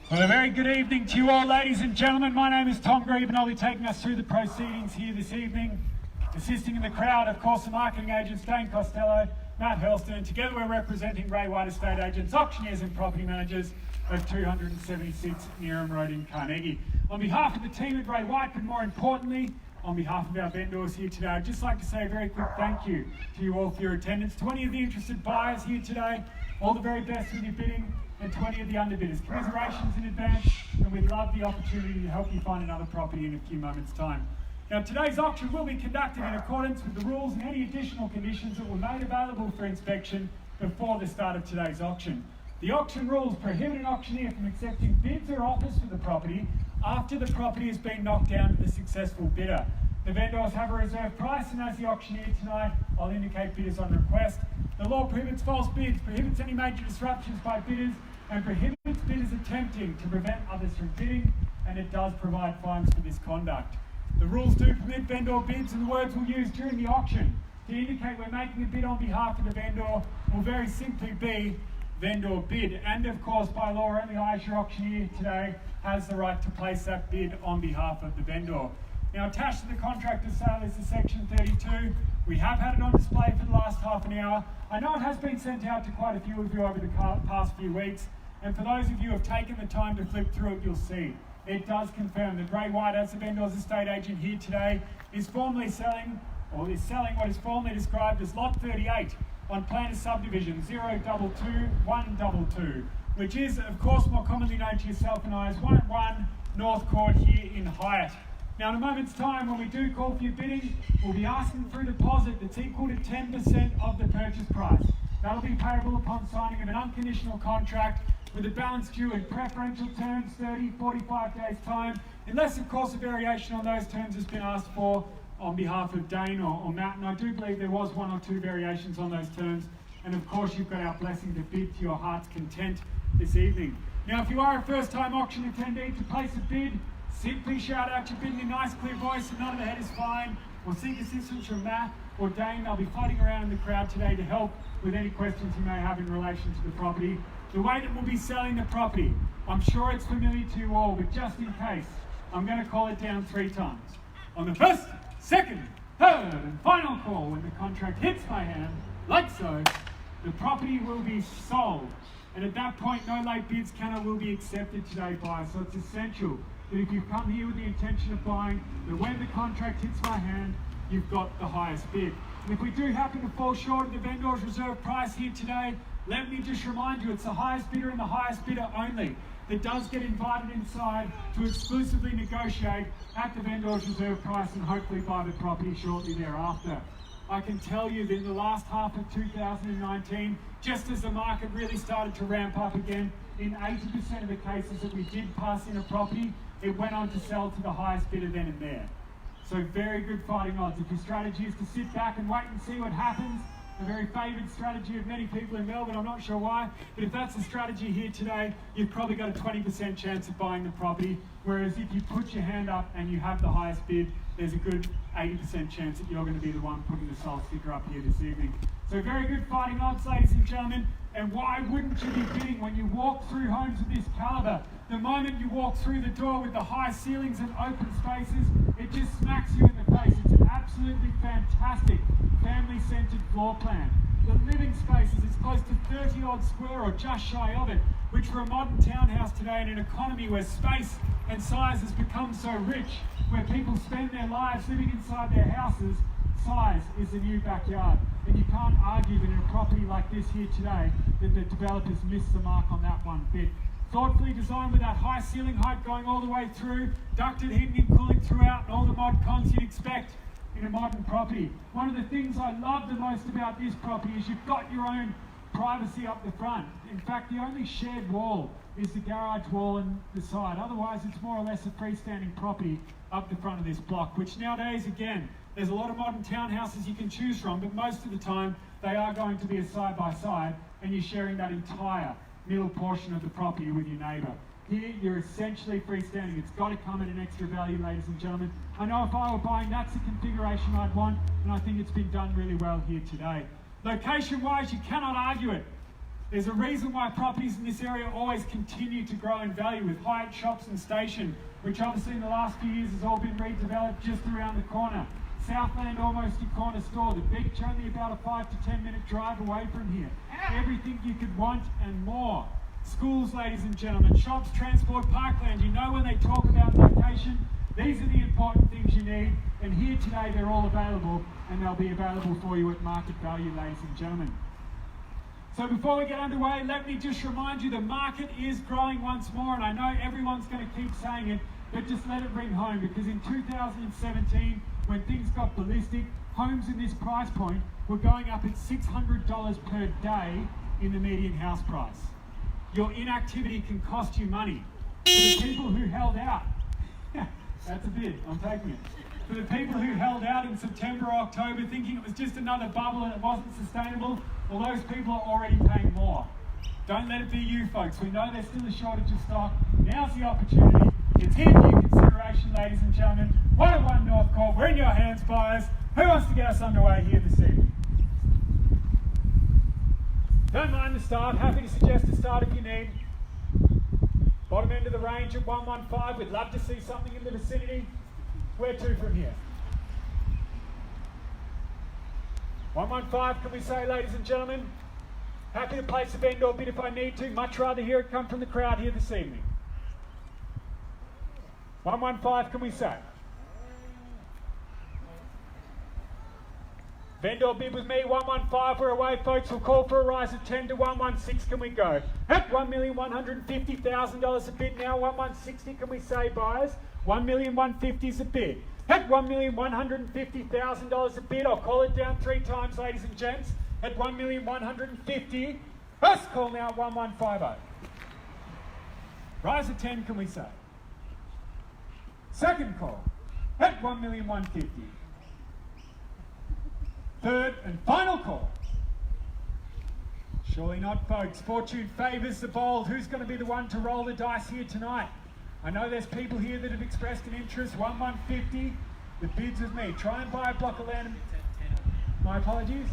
Well, a very good evening to you all, ladies and gentlemen. My name is Tom Grieve and I'll be taking us through the proceedings here this evening. Assisting in the crowd, of course, the marketing agents Dane Costello, Matt Hurlstone. Together we're representing Ray White Estate Agents, auctioneers and property managers of 276 Nearham Road in Carnegie. On behalf of the team at Ray White, but more importantly, on behalf of our vendors here today, I'd just like to say a very quick thank you to you all for your attendance. 20 of the interested buyers here today, all the very best with your bidding, and 20 of the underbidders. Commiserations in advance, and we'd love the opportunity to help you find another property in a few moments' time. Now, today's auction will be conducted in accordance with the rules and any additional conditions that were made available for inspection before the start of today's auction. The auction rules prohibit an auctioneer from accepting bids or offers for the property after the property has been knocked down to the successful bidder. The vendors have a reserve price, and as the auctioneer tonight, I'll indicate bidders on request. The law prohibits false bids, prohibits any major disruptions by bidders, and prohibits bidders attempting to prevent others from bidding, and it does provide fines for this conduct. The rules do permit vendor bids, and the words we'll use during the auction to indicate we're making a bid on behalf of the vendor will very simply be vendor bid. And of course, by law, only I, as your auctioneer today, has the right to place that bid on behalf of the vendor. Now, attached to the contract of sale is the section 32. We have had it on display for the last half an hour. I know it has been sent out to quite a few of you over the past few weeks, and for those of you who have taken the time to flip through it, you'll see it does confirm that Ray White, as the vendor's estate agent here today, is selling what is formally described as Lot 38 on plan of subdivision 022122, which is, of course, more commonly known to yourself and I as 1 North Court here in Highett. Now, in a moment's time, when we do call for your bidding, we'll be asking for a deposit that's equal to 10% of the purchase price. That'll be payable upon signing of an unconditional contract with a balance due in preferential terms, 30, 45 days' time, unless, of course, a variation on those terms has been asked for on behalf of Dane or Matt, and I do believe there was 1 or 2 variations on those terms, and of course you've got our blessing to bid to your heart's content this evening. Now, if you are a first-time auction attendee, to place a bid, simply shout out your bid in a nice clear voice, and none of the head is fine, or seek assistance from Matt or Dane. They'll be floating around in the crowd today to help with any questions you may have in relation to the property. The way that we'll be selling the property, I'm sure it's familiar to you all, but just in case, I'm going to call it down 3 times. On the first, second, third, and final call, when the contract hits my hand, like so, the property will be sold. And at that point, no late bids can or will be accepted today by us. So it's essential that if you come here with the intention of buying, that when the contract hits my hand, you've got the highest bid. And if we do happen to fall short of the vendor's reserve price here today, let me just remind you, it's the highest bidder and the highest bidder only that does get invited inside to exclusively negotiate at the vendor's reserve price and hopefully buy the property shortly thereafter. I can tell you that in the last half of 2019, just as the market really started to ramp up again, in 80% of the cases that we did pass in a property, it went on to sell to the highest bidder then and there. So very good fighting odds. If your strategy is to sit back and wait and see what happens, a very favoured strategy of many people in Melbourne, I'm not sure why, but if that's the strategy here today, you've probably got a 20% chance of buying the property, whereas if you put your hand up and you have the highest bid, there's a good 80% chance that you're going to be the one putting the sold sticker up here this evening. So very good fighting odds, ladies and gentlemen, and why wouldn't you be bidding when you walk through homes of this calibre? The moment you walk through the door with the high ceilings and open spaces, it just smacks you in the face. It's an absolutely fantastic family-centred floor plan. The living spaces, it's close to 30 odd square or just shy of it, which for a modern townhouse today in an economy where space and size has become so rich, where people spend their lives living inside their houses, size is the new backyard. And you can't argue that in a property like this here today that the developers missed the mark on that one bit. Thoughtfully designed with that high ceiling height going all the way through, ducted heating and cooling throughout, and all the mod cons you'd expect in a modern property. One of the things I love the most about this property is you've got your own privacy up the front. In fact, the only shared wall is the garage wall and the side. Otherwise, it's more or less a freestanding property up the front of this block, which nowadays, again, there's a lot of modern townhouses you can choose from, but most of the time, they are going to be a side-by-side, and you're sharing that entire middle portion of the property with your neighbour. Here, you're essentially freestanding. It's got to come at an extra value, ladies and gentlemen. I know if I were buying, that's the configuration I'd want, and I think it's been done really well here today. Location-wise, you cannot argue it. There's a reason why properties in this area always continue to grow in value, with Highett Shops and Station, which obviously in the last few years has all been redeveloped just around the corner. Southland almost your corner store. The beach only about a 5 to 10 minute drive away from here. Everything you could want and more. Schools, ladies and gentlemen, shops, transport, parkland. You know when they talk about location, these are the important things you need. And here today they're all available, and they'll be available for you at market value, ladies and gentlemen. So before we get underway, let me just remind you the market is growing once more, and I know everyone's going to keep saying it, but just let it ring home, because in 2017, when things got ballistic, homes in this price point were going up at $600 per day in the median house price. Your inactivity can cost you money. For the people who held out, that's a bid, I'm taking it. For the people who held out in September or October thinking it was just another bubble and it wasn't sustainable, well, those people are already paying more. Don't let it be you, folks. We know there's still a shortage of stock. Now's the opportunity. It's here for your consideration, ladies and gentlemen. 101 North Court. We're in your hands, buyers. Who wants to get us underway here this evening? Don't mind the start. Happy to suggest a start if you need. Bottom end of the range at 115. We'd love to see something in the vicinity. Where to from here? 115, can we say, ladies and gentlemen? Happy to place a vendor bid if I need to. Much rather hear it come from the crowd here this evening. 115, can we say? Vendor bid with me, 115, we're away, folks. We'll call for a rise of 10 to 116, can we go? At $1,150,000 a bid now, 1,160, can we say, buyers? 1,150,000 is a bid. At $1,150,000 a bid, I'll call it down 3 times, ladies and gents. At $1,150,000, first call now, 1,150. Rise of 10, can we say? Second call, at $1,150,000. Third and final call. Surely not, folks. Fortune favours the bold. Who's going to be the one to roll the dice here tonight? I know there's people here that have expressed an interest. 1,150. The bid's with me. Try and buy a block of land. My apologies.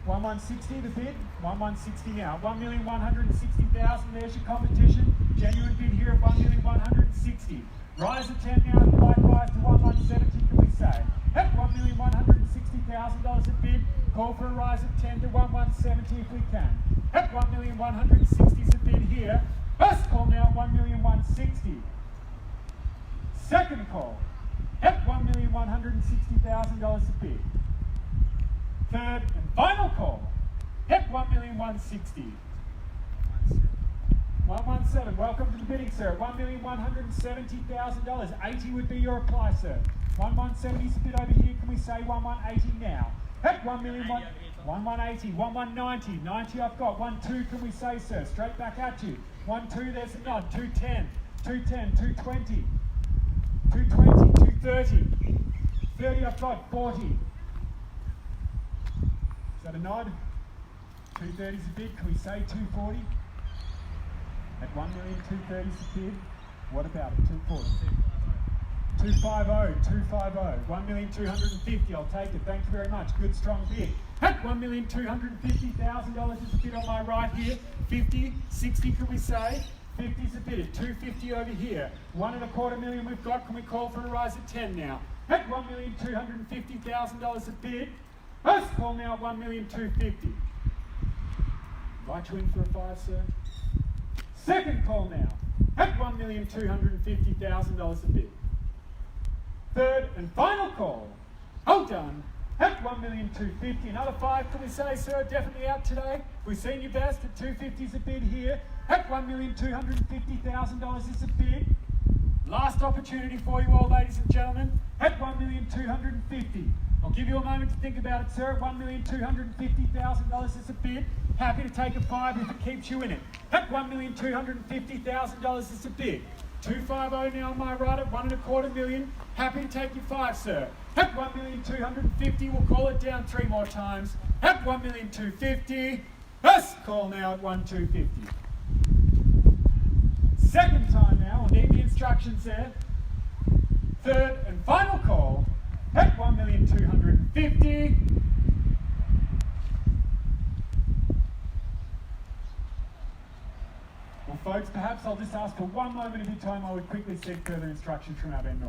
1,160 the bid. 1,160 now. 1,160,000. There's your competition. Genuine bid here at 1,160,000. Rise of 10 now. Likewise to 1,170. Can we say? At $1,160,000 a bid. Call for a rise of 10 to 1,170 if we can. At $1,160,000 is a bid here. First call now, $1,160,000. Second call, at $1,160,000 a bid. Third and final call, at $1,160,000. 117, welcome to the bidding, sir. $1,170,000. 80 would be your reply, sir. 1,170 is a bid over here. Can we say 1,180 now? At 1,180, 1,190, 90 I've got. 1,2 can we say, sir? Straight back at you. 1,2, there's a nod. 210, 210, 220, 220, 230, 30 I've got. 40. Is that a nod? 230 is a bid. Can we say 240? At 1,230,000 is a bid. What about it? 240. 250, 250, 1,250,000, I'll take it, thank you very much, good strong bid. At $1,250,000 is a bid on my right here, 50, 60 can we say, 50 is a bid, at 250 over here, 1.25 million we've got, can we call for a rise at 10 now? At $1,250,000 a bid, first call now at $1,250,000. Invite you in for a 5, sir. Second call now, at $1,250,000 a bid. Third and final call, all done, at $1,250,000. Another 5, can we say, sir? Definitely out today. We've seen your best at 250 is a bid here. At $1,250,000 is a bid. Last opportunity for you all, ladies and gentlemen. At $1,250,000. I'll give you a moment to think about it, sir. At $1,250,000 is a bid. Happy to take a 5 if it keeps you in it. At $1,250,000 is a bid. 250 now on my right at 1.25 million. Happy to take your 5, sir. At $1,250,000, we'll call it down 3 more times. At $1,250,000. First call now at $1,250,000. Second time now, we'll need the instructions there. Third and final call at $1,250,000. folks. Perhaps I'll just ask for one moment of your time. I would quickly seek further instructions from our vendor.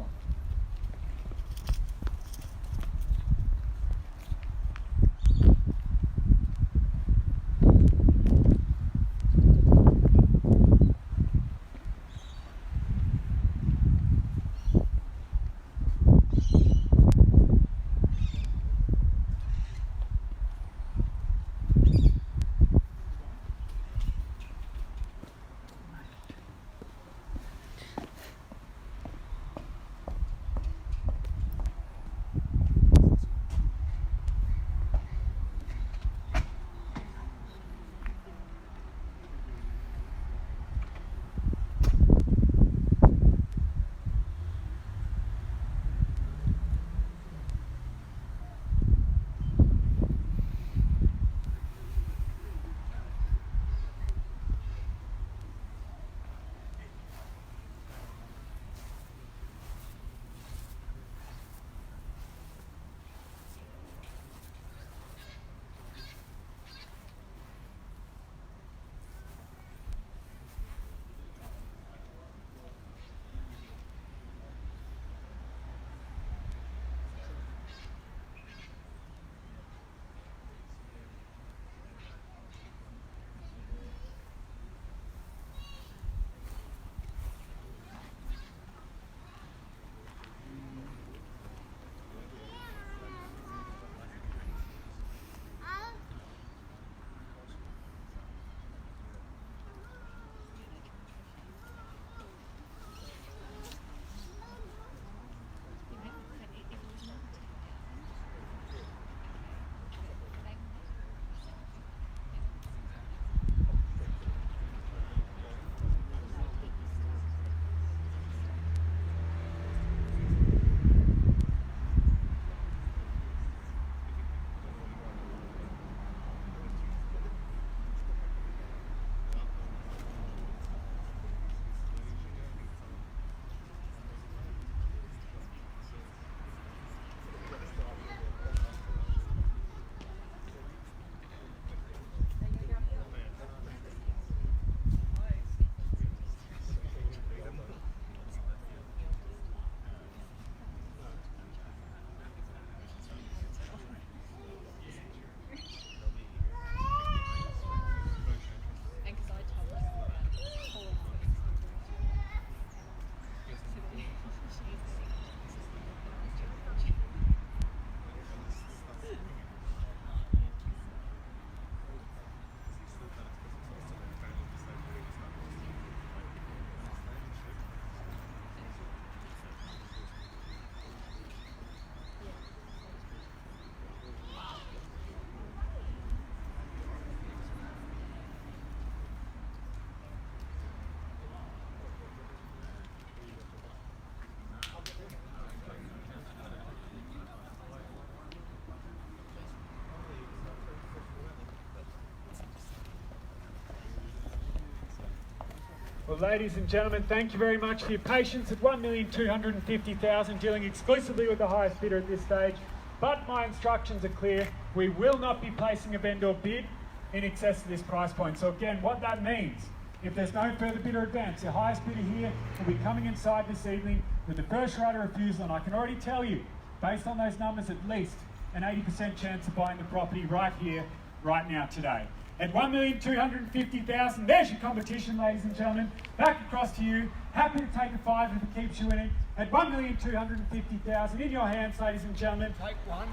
Well, ladies and gentlemen, thank you very much for your patience at $1,250,000, dealing exclusively with the highest bidder at this stage. But my instructions are clear. We will not be placing a vendor bid in excess of this price point. So again, what that means, if there's no further bidder advance, the highest bidder here will be coming inside this evening with the first right of refusal. And I can already tell you, based on those numbers, at least an 80% chance of buying the property right here, right now, today. At $1,250,000, there's your competition, ladies and gentlemen. Back across to you. Happy to take a 5 if it keeps you in it. At $1,250,000 in your hands, ladies and gentlemen. Take one.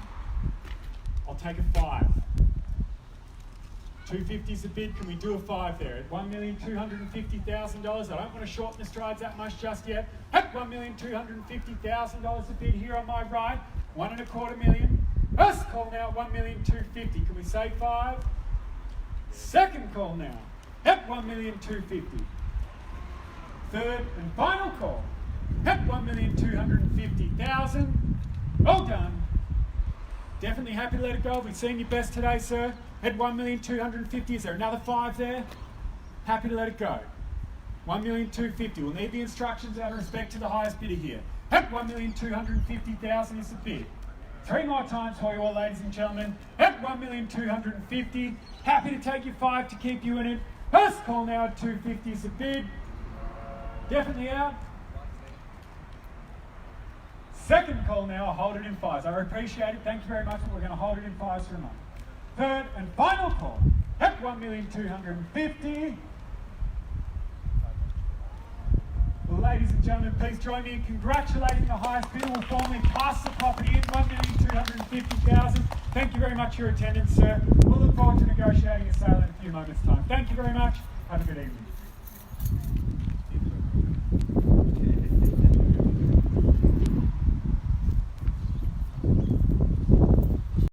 I'll take a 5. 250 is a bid. Can we do a 5 there? At $1,250,000. I don't want to shorten the strides that much just yet. At $1,250,000 a bid here on my right. $1.25 million. First call now, $1,250,000. Can we say 5? Second call now, at $1,250,000. Third and final call, at $1,250,000. Well done. Definitely happy to let it go. We've seen your best today, sir. At $1,250,000. Is there another 5 there? Happy to let it go. $1,250,000. We'll need the instructions out of respect to the highest bidder here. At $1,250,000 is the bid. 3 more times for you all, ladies and gentlemen. At $1,250,000. Happy to take your 5 to keep you in it. First call now at 250 is a bid. Definitely out. Second call now, hold it in fives. I appreciate it, thank you very much, but we're going to hold it in fives for a moment. Third and final call at 1,250,000. Ladies and gentlemen, please join me in congratulating the highest bidder. Will formally pass the property in 1,250,000. Thank you very much for your attendance, sir. We'll look forward to negotiating a sale in a few moments' time. Thank you very much. Have a good evening.